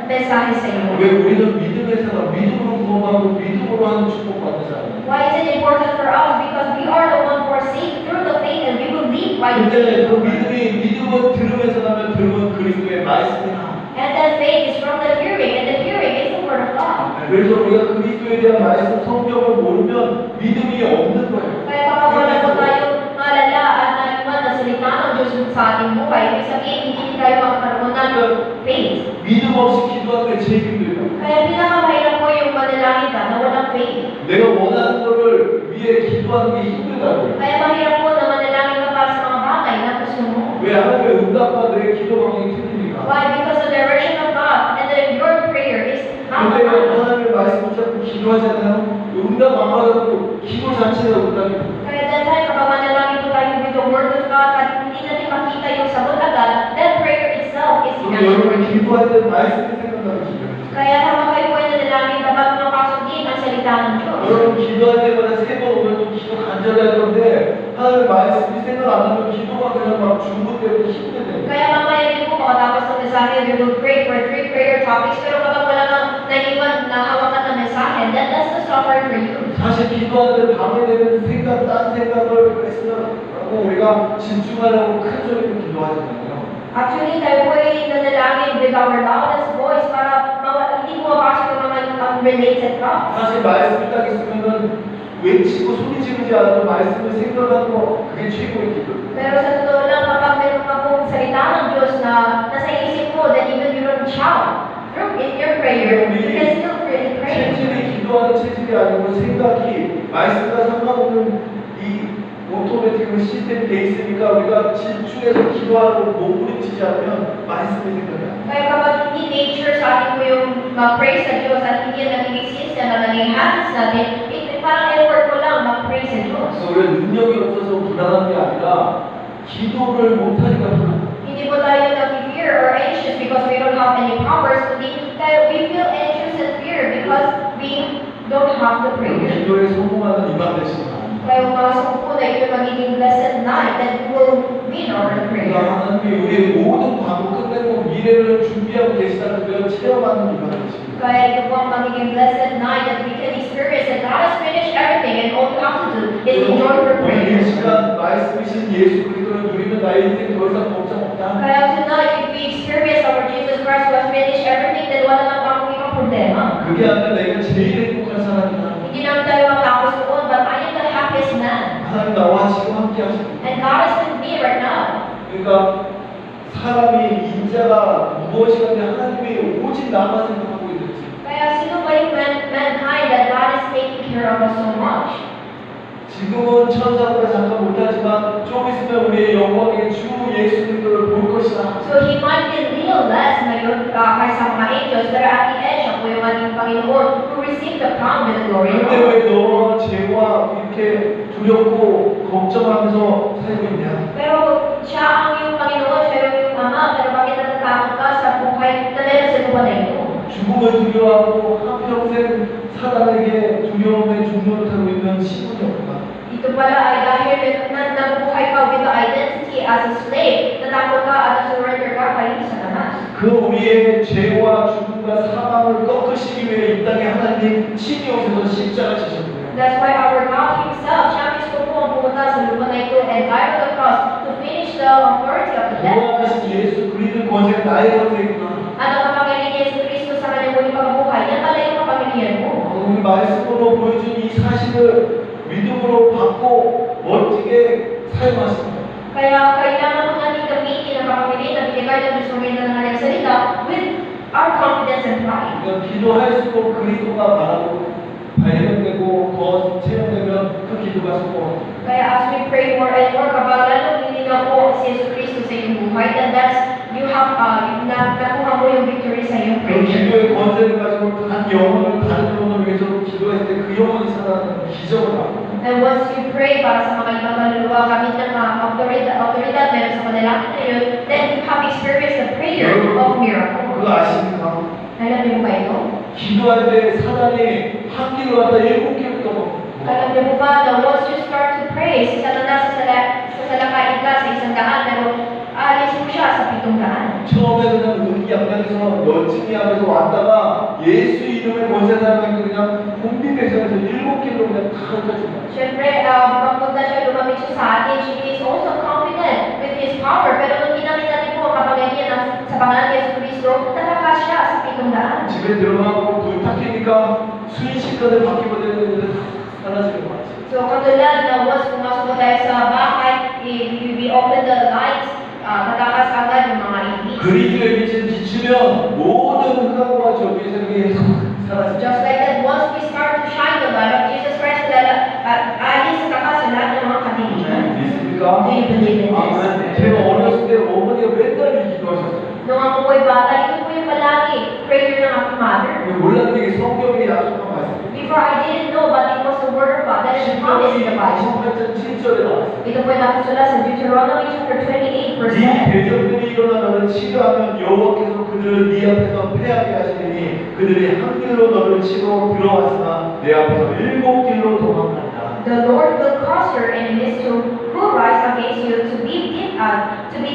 mensahe sa iyo? 왜 우리는 믿음의 사람, 믿음으로 구원하고 믿음으로 하는 축복받는 사람. Why is it important for us? Because we are the one who are saved through the faith and we believe by the 근데 그 faith. 믿음은 들으면서 나면 들으면 그리스도의 말씀이 나. And that faith is from the hearing, and the hearing is the word of God. 그래서 우리가 그리스도에 대한 말씀, 성경을 모르면 믿음이 없는 거예요. Kaya kapag wala po tayong malala at naiwan na salita ng Diyos sa ating buhay, ibig sabihin, hindi tayo makakaroon ng faith. 믿음 없이 기도하는 게 제일 힘들어요. Kaya pinakamahirap po yung manalangin ka na walang faith. 내가 원하는 거를 위해 기도하는 게 힘들다고요. Kaya mahirap po na manalangin ka para sa mga bagay na gusto mo. 왜 하나님의 응답과 내 기도 방향이 틀리니까. Why? Because the direction of God and then your prayer is not 근데 aligned. 하나님의 말씀 붙잡고 기도하잖아요. 응답 안 받아도 기도 자체가 응답이에요. Kaya that time, kapag manalangin po tayo with the word of God at hindi natin makita yung sagot agad, that prayer itself is 그럼 여러분 inaccurate. 기도할 때 말씀이 생각나는 기도예요. Kaya habang kayo po ay nanalangin, kapag mapasok din ang salita ng Diyos. 여러분 기도할 때마다 3번 오늘도 기도 간절히 할 건데 하나님의 말씀이 생각 안 나면 기도가 그냥 막 중복되고 힘들대요. Kaya mamaya din po pagkatapos ng mensahe, we will pray for 3 prayer topics. Pero kapag wala kang naiwan na hawakan ng mensahe, that's the software for you. 사실 기도하는데 밤에 되면 딴 생각을 했으면 우리가 집중하려고 큰 소리로 기도하잖아요. Actually, tayo po ay nanalangin with our loudest voice para hindi po mapasok yung mga unrelated thoughts. 사실 말씀이 딱 있으면은 외치고 소리 지르지 않아도 말씀을 생각하는 거 그게 최고의 기도. Pero sa totoo lang, kapag meron ka pong salita ng Diyos na nasa isip mo, then even you don't 기도하는 체질이 아니고 생각이 말씀과 상관없는 이 오토매틱으로 시스템이 돼 있으니까 우리가 집중해서 기도하고 몸부림치지 않으면 말씀이 생각이 안 나. Kaya kapag hindi nature sa atin po yung mag-praise sa Diyos at hindi yan naging system na naging habits natin, parang effort mo lang mag-praise sa Diyos. 그래서 우리가 능력이 없어서 불안한 게 아니라 기도를 못하니까 불안해. Hindi po tayo nag-fear or anxious because we don't have any powers, kundi tayo we feel anxious and fear because we don't have the prayer. 기도에 성공하는 이만 되시면 안 돼. Kaya umasok po na ito magiging blessed night that we will win our prayer. 하나님이 우리의 모든 과거 끝내고 미래를 준비하고 계시다는 걸 체험하는 이만 되십니다. Kaya ito po ang magiging blessed night that we can experience that God has finished everything and all we have to do is enjoy the 우리 이 prayer. 시간 말씀이신 예수 그리스도를 누리면 나의 인생 더 이상 걱정 없다. Kaya tonight, if we experience our Jesus Christ who has finished everything, then wala nang magiging problema. 그게 아니라 내가 제일 행복한 사람이다. Hindi naman tayo matapos noon, but I am the happiest man. 하나님 나와 지금 함께 하시고. And God is with me right now. 그러니까 사람이 인자가 무엇이든지 하나님이 오직 나만 생각하고 있는지. Kaya sino ba yung mankind that God is taking care of us so much? 지금은 천사보다 잠깐 못하지만 좀 있으면 우리의 영광의 주 예수 그리스도를 볼 것이다. So he might be little less ngayon kaysa mga angels, pero at the end, siya po yung ating Panginoon who received the crown with the glory of 근데 God. 왜 너와 죄와 이렇게 두렵고 걱정하면서 살고 있냐? Pero siya ang iyong Panginoon, siya yung iyong Ama, pero bakit natatakot ka sa buhay na meron sa lupa na ito? 죽음을 두려워하고 한평생 사단에게 두려움의 중노를 타고 있는 신분이 없다. Ito pala ay dahil nabubuhay ka with the identity as a slave, natakot ka at surrender ka kay Satanas. 그 우리의 죄와 죽음과 사망을 꺾으시기 위해 이 땅에 하나님 친히 오셔서 십자가 지셨고요. That's why our God Himself, siya mismo po ang pumunta sa lupa na ito and died on the cross to finish the authority of the death. 구원하신 예수 그리스도의 권세가 나의 권세구나. At ang kapangyarihan ni Yesu Cristo sa kanyang muling pagbubuhay, yan pala yung kapangyarihan mo. 우리 말씀으로 보여준 이 사실을 믿음으로 받고 멋지게 사용하십니다. Kaya kailangan mo natin gamitin ang kapangyarihan na binigay ng Diyos ng kanyang salita with our confidence and pride. 그러니까 기도할수록 그리스도가 바라고 발견되고 더 체험되면 그 기도가 성공합니다. Kaya as we pray more and more, kapag lalong nilinaw po si Yesu Cristo sa iyong buhay, then that's, you have, nakuha mo yung victory sa iyong 그 prayer. 기도의 권세를 가지고 한 영혼을 다른 영혼을 위해서 기도했을 때 그 영혼이 살아나는 기적을 받고 And once you pray para sa mga ibang kaluluwa, gamit ng autoridad meron sa kanila ngayon, then you have experienced the prayer of miracle. 그거 아십니까? Alam niyo ba ito? 기도할 때 사단이 한 길로 갔다 7길 떠먹고 Alam niyo po ba na once you start to pray, si Satanas sa salakain ka sa 100, pero alis mo siya sa 700. 처음에 그냥 의기양양해서 여친이 하면서 왔다가 예수 이름의 권세 사람이 그냥 공비대전에서 7길로 그냥 다 흩어진다. Siyempre, pagpunta siya, lumamit siya sa atin, she is also confident with His power, pero nung ginamit natin po ang kapangyarihan sa pangalan ni Yesu Cristo, natakas siya sa 700. 집에 들어가고 불 탁키니까 순식간에 바뀌고 되는데 사라지는 것 같아요. So, katulad na once pumasok po tayo sa bahay, we open the lights, tatakas agad yung mga ibis. 그리스도의 빛을 비추면 모든 흑암과 저주의 세력이 사라집니다. Just like that, once we start to shine the light of Jesus Christ, alis sa takas sa lahat ng mga kadiliman. 믿습니까? Do you believe in this? 제가 어렸을 때 어머니가 맨날 이 기도하셨어요. Nung ako po'y bata, ito po yung palagi prayer ng aking mother. 몰랐는데 이게 성경의 약속한 말씀이에요. Before I didn't know, but it was the word of God that is promised in the Bible. 18장 7절에 나왔어요. Ito po'y nakasulat sa Deuteronomy chapter 28, verse 이 7. 대적들이 일어나 너를 치료하면 여호와께서 그들을 네 앞에서 패하게 하시니 그들이 한 길로 너를 치고 들어왔으나 내 앞에서 7길로 도망간다. The Lord will cause your enemies who rise against you to be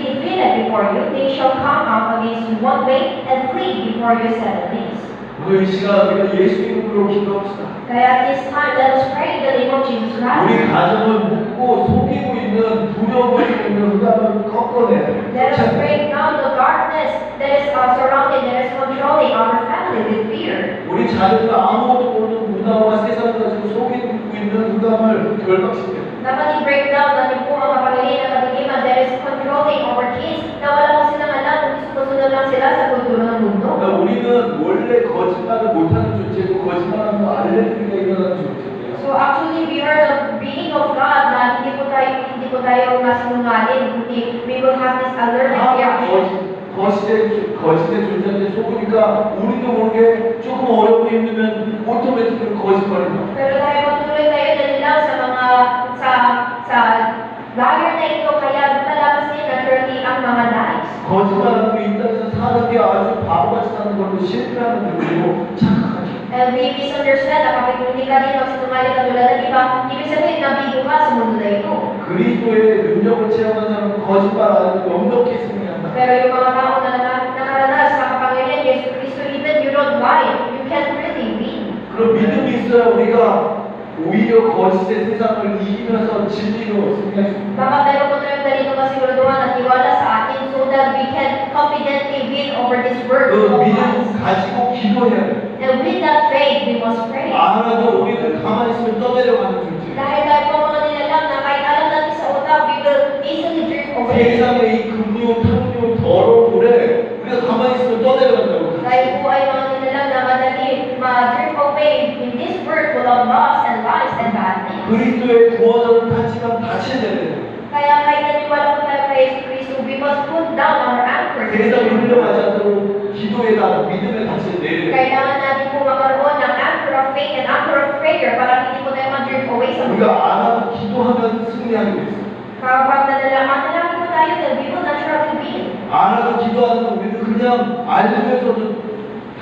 defeated before you. They shall come out against you one way and flee before you 7 days. 오늘 이 시간 우리가 예수 이름으로 기도합시다. Kaya at this time, let us pray in the name of Jesus Christ. 우리 가정을 묶고 속이고 있는 두려움을 있는 흑암을 꺾어내야 돼요. Let us break down the darkness that is surrounding, that is controlling our family with fear. 우리 자녀들 아무것도 모르는 문화와 세상을 가지고 속이고 있는 흑암을 결박시켜요. Dapat i-break down natin po ang kapangyarihan ng kadiliman that is controlling our kids na wala mo silang alam kung susunod lang sila sa kultura ng mundo. 그러니까 우리는 원래 거짓말을 못하는 존재고 거짓말하는 거 알레르기 So actually, we are the being of God na hindi po tayo masinungaling, kundi we will have this allergic reaction. 거짓의 존재인데 속으니까 우리도 모르게 조금 어렵고 힘들면 오토매틱으로 거짓말을 Pero dahil patuloy tayo nalilaw sa sa liar na ito, kaya lumalabas din naturally ang mga lies. 거짓말하고 이 땅에서 사는 게 아주 바보같이 사는 걸로 실패하는 그리고 착각하죠. And we misunderstand na kapag hindi ka din magsinungaling katulad ng iba, ibig sabihin nabigo ka sa mundo na ito. 그리스도의 능력을 체험한 사람은 거짓말 안 하고 넉넉히 승리한다. Pero yung mga tao na nakaranas sa kapangyarihan ni Yesu Cristo, even you don't lie, you can really win. 그런 믿음이 있어야 우리가 오히려 거짓의 세상을 이기면서 진리로 승리할 수 있다. Baka meron po tayong talino kasiguraduhan at tiwala sa atin so that we can confidently win over this world 그 of lies. 믿음 가지고 기도해야 돼. And with that faith, we must pray. 알아도 우리는 가만히 있으면 떠내려가는 존재. Dahil tayo po mga nilalang na kahit alam natin sa utak, we will easily drift away. 세상의 이 금융, 탐욕, 더러운 물에 우리가 가만히 있으면 떠내려간다고. Tayo po ay mga nilalang na madali ma-drift away in this world full of loss and lies and bad things. 그리스도의 구원자는 탔지만 다쳐야 되는. Kaya kahit naniwala po tayo kay Yesu Cristo, we must put down our anchor. 세상이 흘러가지 않도록 기도에다 믿음에 다쳐야 돼. Kailangan natin po magkaroon ng anchor of faith and anchor of prayer para hindi po tayo ma-drift away sa 우리가 mundo. 안 하고 기도하면 승리하게 돼 있어. Kapag manalangin po tayo, then we will naturally win. 안 하고 기도하는 우리는 그냥 알면서도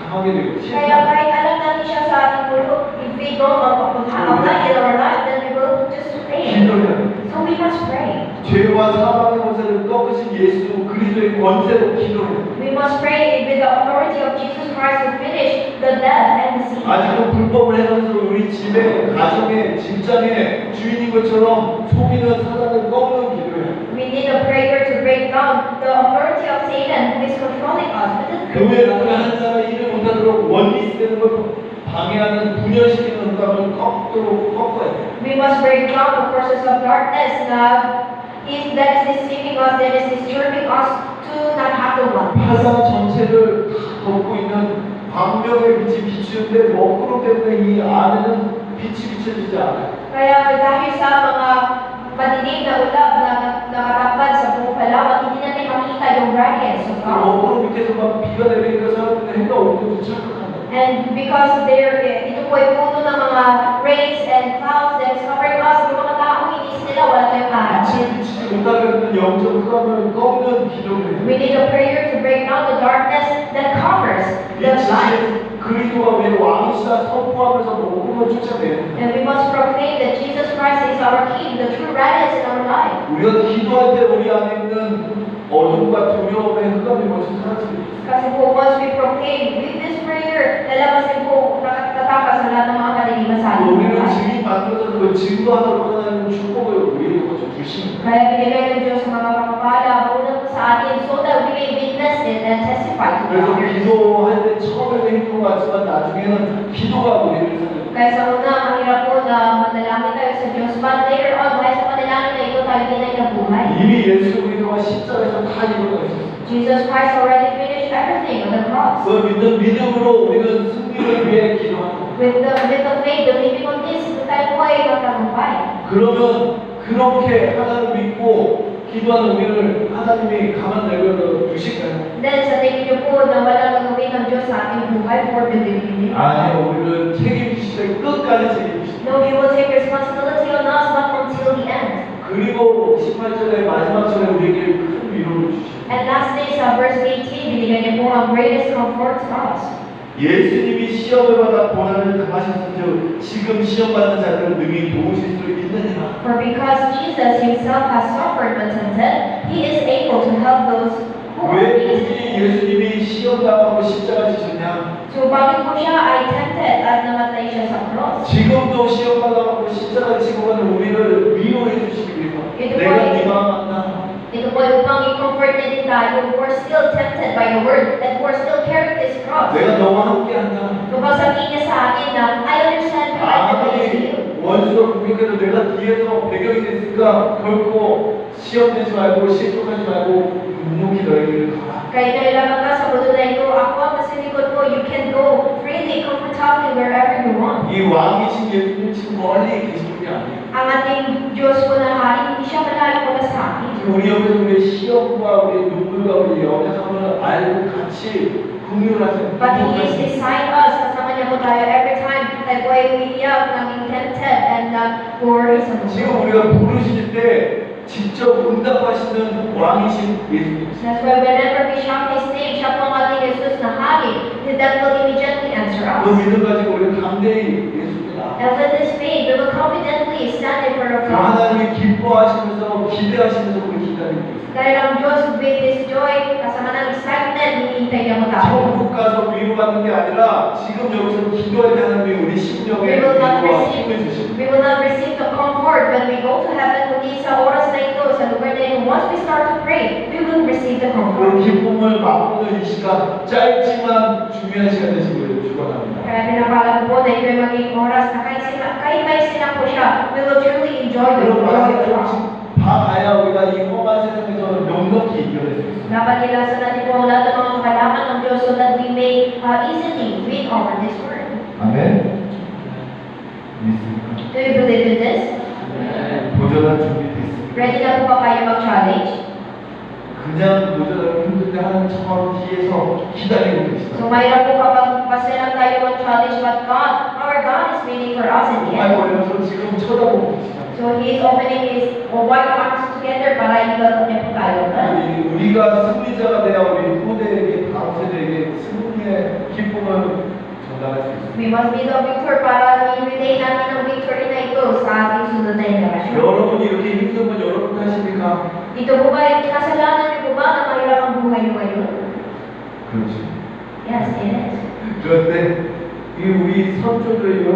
당하게 되고. Kaya kahit alam natin siya sa ating mundo, if we don't apply it in our life, then we will just fail. 기도해야 돼. So we must pray. 죄와 사망의 권세를 꺾으신 예수 그리스도의 권세로 기도해. We must pray with the authority of Jesus Christ to finish the death and the sin. 아직도 불법을 해가지고 우리 집에, 가정에, 직장에 주인인 것처럼 속이는 사단을 꺾는 기도해. We need a prayer to break down the authority of Satan who is controlling us. 교회 안에 한 사람이 일을 못하도록 원리스되는 걸 방해하는 분열시키는 흑암을 꺾어야 돼. We must break down the forces of darkness that is deceiving us, that is disturbing us to not have the one. 세상 전체를 다 덮고 있는 광명의 빛이 비추는데 먹구름 때문에 이 안에는 빛이 비춰지지 않아요. Kaya dahil sa mga madilim na ulap na nakatapad sa buong kalawat, hindi natin makita yung radiance of God. 먹구름 밑에서 막 비가 내리니까 사람들이 해가 오는 줄 착각한다. And because ito po ay puno ng mga rays and clouds that is covering us, yung mga tao, inisip nila wala tayong araw. 빛을 비치지 못하게 하는 영적 흑암을 꺾는 기도를 해. We need a prayer to break down the darkness that covers the light. 그리스도가 왜 왕이시다 선포하면서 먹구름을 쫓아내는. And we must proclaim that Jesus Christ is our King, the true radiance in our life. 우리가 기도할 때 우리 안에 있는 어둠과 두려움의 흑암이 먼저 사라집니다. Kasi po, once we proclaim with this prayer, lalabas din po, tatakas sa lahat ng mga kaliliman sa ating 우리는 buhay. 증인 만들어서 그 증거하도록 하나님 축복을 우리에게 주십니다. Kaya binigay ng Diyos sa mga kapapala, muna po sa atin, so that we may witness it and testify to 그래서 others. 기도할 때 처음에는 힘든 것 같지만 나중에는 기도가 우리를 살려줍니다. Kaya sa una, ang hirap po na manalangin tayo sa Diyos, but later on, dahil sa panalangin na ito, tayo din ay nabuhay. 이미 예수 그리스도가 십자가에서 다 이루어져 있었어요. Jesus Christ already finished everything on the cross. 그 믿음으로 우리는 승리를 위해 기도하는 거예요. With the faith, believing on this, tayo po ay magtagumpay. 그러면 그렇게 하나님 믿고 기도하는 우리를 하나님이 가만 내버려 두실까요? Then sa tingin niyo po na walang gagawin ng Diyos sa ating buhay for believing. 아니요, 우리를 책임지시되 끝까지 책임지시다. No, He will take responsibility on us, not until the end. 그리고 18절의 마지막 절에 우리에게 큰 위로를 주시죠. And last day sa verse 18, binigyan niyo po ang greatest comfort to us. 예수님이 시험을 받아 고난을 당하셨은즉 지금 시험받는 자들을 능히 도우실 수 있느니라. For because Jesus Himself has suffered when tempted, He is able to help those who are 왜 weak. 굳이 예수님이 시험당하고 십자가 지셨냐? So bakit po siya ay tempted at namatay siya sa cross? 지금도 시험받아가고 십자가 지고 가는 우리를 위로해 주시기 위해서 내가 네 마음 안다. Ito po ay upang i-comfort na din tayo who are still tempted by the word and who are still carrying this cross. 내가 너와 함께 한다. Kapag sabihin niya sa akin na, I understand perfectly with you. 아무리 원수가 공격해도 내가 뒤에서 배경이 됐으니까 결코 시험되지 말고 실족하지 말고 묵묵히 너에게 가라. Kahit nalalaman ka sa mundo na ito, ako ang nasa likod mo, you can go freely, comfortably, wherever you want. 이 왕이신 예수님 지금 멀리 계신 분이 아니에요. Ang ating Diyos po na hari, hindi siya malayo mula sa atin. 지금 우리 옆에서 우리의 시험과 우리의 눈물과 우리의 연약함을 알고 같이 공유를 But He is 하세요. beside us. Kasama niya po tayo every time that way we naging tempted and worry sa 지금 mundo. 우리가 부르실 때 직접 응답하시는 왕이신 예수님. That's why whenever we shout His name, siya po ang ating Jesus na hari, that will immediately answer 그 us. 믿음 가지고 우리가 담대히 예수님 앞에 And with this faith, we will confidently stand in front of God. 하나님이 기뻐하시면서 기대하시면서 우리 기다리고 있어요. Dahil ang Diyos with His joy, kasama ng excitement, hinihintay niya mo tayo. 천국 가서 위로받는 게 아니라 지금 여기서 기도할 때 하나님이 우리 심령에 We will not 위로와 receive, 힘을 주십니다. we will not receive the comfort when we go to heaven, kundi sa oras na ito, sa lugar na ito, once we start to pray, we will receive the 그 comfort. 기쁨을 맛보는 이 시간 짧지만 중요한 시간 되시기를 축원합니다. Kaya pinapala ko po na ito ay maging oras na kahit may silang po siya, we will truly enjoy the 여러분 joy of God. 말씀 봐야 우리가 이 험한 세상에서 넉넉히 이겨낼 수 있어요. Dapat ilasan natin po ang lahat ng mga kalaman ng Diyos so that we may easily win over this world. 아멘. 믿습니까? Do you believe in this? 도전할 준비됐습니다. Ready na po ba kayo mag-challenge? 그냥 도전하기 힘든데 하나님 저 뒤에서 기다리고 계시다. So mayroon po kapag pasilang tayo mag-challenge, but God, our God is waiting for us in the 정말 end. 걸려서 지금 쳐다보고 계시다. So He is opening His wide arms together para iba't niya po tayo. 우리가 승리자가 돼야 우리 후대에게 다음 세대에게 승리의 기쁨을 전달할 수 있습니다. We must be the victor para i-relay natin ang victory na ito sa ating sunod na henerasyon. 여러분이 이렇게 힘든 건 여러분 탓입니까? Ito po ba yung kasalanan niyo po ba na mahirap ang buhay niyo ngayon? 그렇지. Yes, it is. 그런데 이 우리 선조들이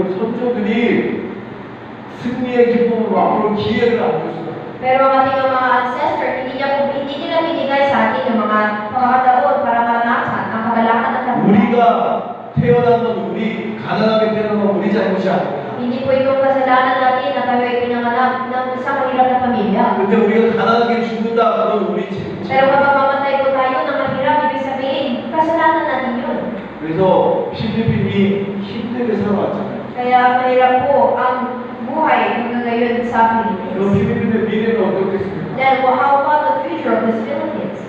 승리의 기쁨을 앞으로 기회를 안 줬어요. Pero ang ating mga ancestor, hindi nila binigay sa atin yung mga pagkakataon para maranasan ang kagalakan at kabuhay. 우리가 태어난 건 우리 가난하게 태어난 건 우리 잘못이 아니야. Hindi po itong kasalanan natin na tayo ay pinanganak ng isang mahirap na pamilya. 근데 우리가 가난하게 죽는다 그건 우리 잘못이야. Pero kapag mamatay po tayo ng mahirap, ibig sabihin, kasalanan natin yun. 그래서 필리핀이 힘들게 살아왔잖아요. Kaya mahirap po ang buhay hanggang ngayon sa 그럼 Philippines. 필리핀의 미래는 어떻겠습니까? Then, well, how about the future of the Philippines?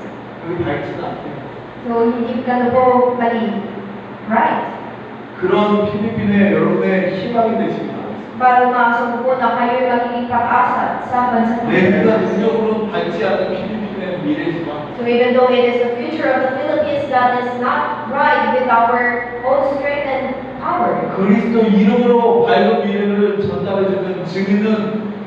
여기 밝지도 않대요. So, hindi ka po mali. Right. 그런 필리핀에 여러분의 희망이 되시기 바랍니다. Para umasa po na kayo magiging pag-asa sa bansa ng 내가 Philippines. 능력으로는 밝지 않은 필리핀의 미래지만 So even though it is the future of the Philippines that is not right with our own strength and power, 그리스도 이름으로 밝은 미래를 전달해주는 증인은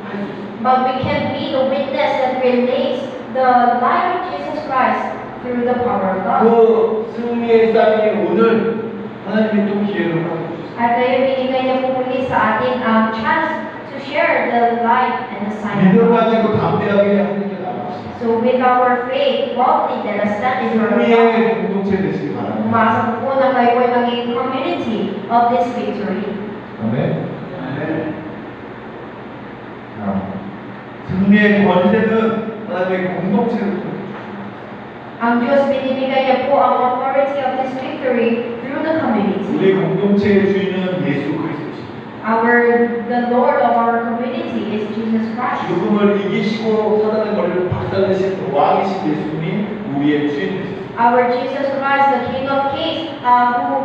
할 수 있습니다. but we can be the witness that relates the life of Jesus Christ through the power of God. 그 승리의 쌍이 오늘 하나님이 또 기회를 하고 주셨어요. At ngayon, binigay niya po muli sa atin ang chance to share the life and the sign of 믿음 God. 가지고 담대하게 하는 게 나아요. So with our faith, boldly let us stand in front of God. 승리의 공동체 되시기 바랍니다. Umasa po na kayo ay maging community of this victory. 아멘. 승리의 권세는 하나님의 공동체를 통해 Ang Diyos, binibigay niya po ang authority of this victory through the community. 우리 공동체의 주인은 예수 그리스도십니다. The Lord of our community is Jesus Christ. 죽음을 이기시고 사단의 머리를 박살내신 왕이신 예수님이 우리의 주인 되셨습니다. Our Jesus Christ, the King of Kings, who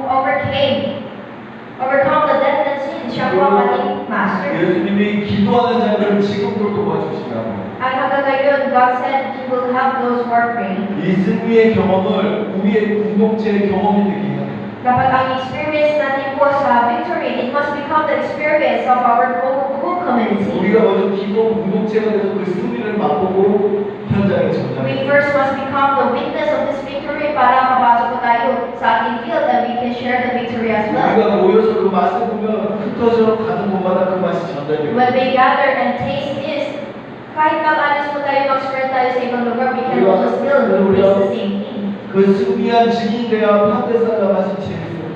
overcome the death and sin, siya po ang ating Master. 예수님이 기도하는 자들을 지금도 도와주시라고. At hanggang ngayon, God said He will have those who are praying. 이 승리의 경험을 우리의 공동체의 경험이 되게 해야 돼요. Dapat ang experience natin po sa victory, it must become the experience of our whole community. 우리가 먼저 기도 공동체가 돼서 그 승리를 맛보고 현장에 We 전달해요. first must become the witness of this victory para mapasok po tayo sa ating field and we can share the victory as well. 우리가 모여서 그 맛을 보면 흩어져 가는 곳마다 그 맛이 전달돼요. When we gather and taste this, kahit mag-alis po tayo, mag-spread tayo sa ibang lugar, we can also still taste the same thing. 그 승리한 증인 돼야 판대사가 맛이 재밌어요.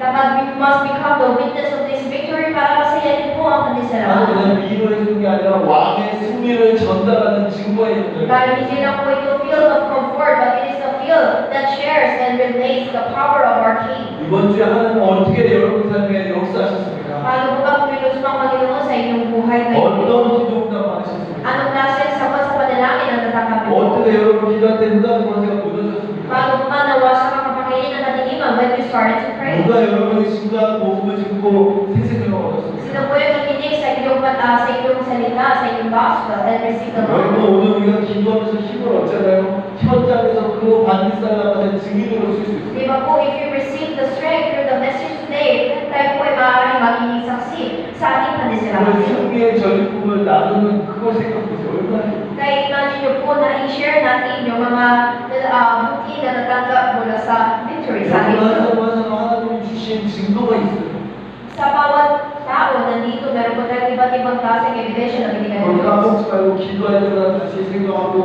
Dapat we must become the witness of this victory para masayahin po ang 나는 kanisalanan. 그냥 위로해 주는 게 아니라 왕의 승리를 전달하는 증거의 현장. Dahil hindi lang po ito field of comfort, but it is the field that shares and relates the power of our King. 이번 주에 하나님 어떻게 여러분 삶에 역사하셨습니까? Paano po ba kumilos ng Panginoon sa buhay ngayon. 어떤 기도응답 받으셨습니까? Anong klaseng sagot sa panalangin ang natatanggap mo? 어떻게 여러분 기도할 때 응답의 권세가 묻어졌습니까? Paano pa nawasak ang kapangyarihan ng kadiliman when you started to pray? 누가 여러분의 심과 목숨을 짓고 생생을 얻었습니까? Sino po yung nakinig sa iyong sa iyong salita, sa iyong gospel, and receive the 여러분 Lord? 오늘 우리가 기도하면서 힘을 얻잖아요. 현장에서 그 반드살라마의 증인으로 쓸 수 있어요. Di ba po, if you receive the strength through the message today, tayo po ay maaaring magiging saksi sa ating 오늘 pandesalanan. 승리의 전리품을 나누는 그걸 생각보세요. 얼마나 Kaya imagine nyo po na i-share natin yung mga buti na natanggap mula sa victory sa ating 여러분 Lord. 하나님 하나님이 주신 증거가 있어요. Sa bawat tao nandito, meron po tayong iba't ibang klaseng ebidensya na binigay 그걸 ng Diyos. 까먹지 말고 기도할 때마다 다시 생각하고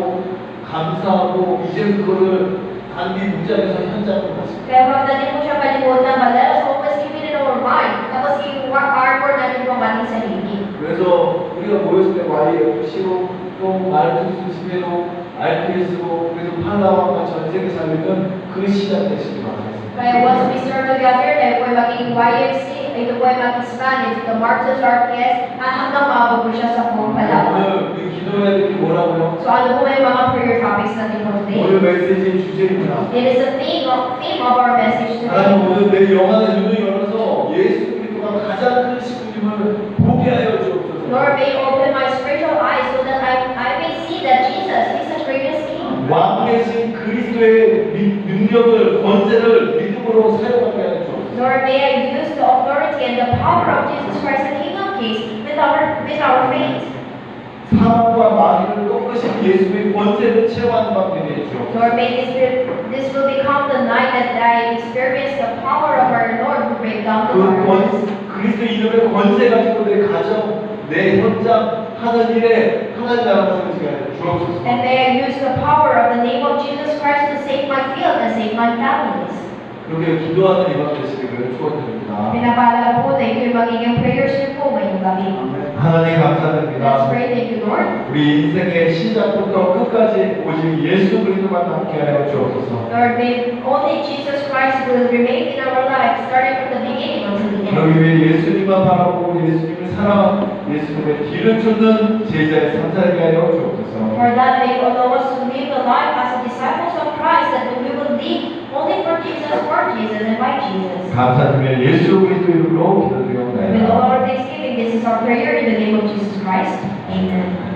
감사하고 이제 그거를 단기 문장에서 현장으로 가시고 Kaya huwag natin po siya kalimutan, but let us always keep it in our mind. Tapos i-armor natin po ang ating sarili. 그래서 우리가 모였을 때 YFC로 또 말투스 시대로 RPS로 그래서 팔라와가 전세계 살리는 그 시작 되시기 바랍니다. Kaya once we start together, tayo po ay maging YFC, ito po ay mag-expand into the Martyrs RPS, hanggang maabot po siya sa buong Palawan. 오늘 우리 기도해야 될 게 뭐라고요? So ano po yung mga prayer topics natin for today? 오늘 메시지의 주제입니다. It is the theme of our message today. 하나님 오늘 내 영안의 눈을 열어서 예수 그리스도가 가장 크신 분임을 보게 하여 주옵소서. Lord, may you open my spiritual eyes so that I may see that Jesus is the greatest King. 왕 대신 그리스도의 능력을 권세를 믿음으로 사용하게 하여 주옵소서. Lord, may I use the authority and the power of Jesus Christ, the King of Kings, with our faith. 사망과 마귀를 꺾으신 예수의 권세를 체험하는 밤 되게 해주옵소서. Lord, may this will become the night that I experience the power of our Lord who break down the darkness. 그리스도 이름의 권세 가지고 내 가정, 내 현장 하는 일에 하나님 나라 세우시게 하여 주옵소서. And may I use the power of the name of Jesus Christ to save my field and save my families. 그렇게 기도하는 이밤 되시기를 축원드립니다. Pinapaalala po na ito'y magiging prayers niyo po ngayong gabi. 하나님 Let's 감사드립니다. pray. Thank you, Lord. 우리 인생의 시작부터 끝까지 오직 예수 그리스도만 함께 하여 주옵소서. Lord, may only Jesus Christ will remain in our lives, starting from the beginning until the end. 그러기 위해 예수님만 바라보고 예수님을 사랑하고 예수님의 길을 쫓는 제자의 삶 살게 하여 주옵소서. For that may allow us to live a life as disciples of Christ, that we will live only for Jesus, and by Jesus. 감사드리며 예수 그리스도 이름으로 With all 기도드리옵나이다. our thanksgiving, this is our prayer in the name of Jesus Christ. Amen.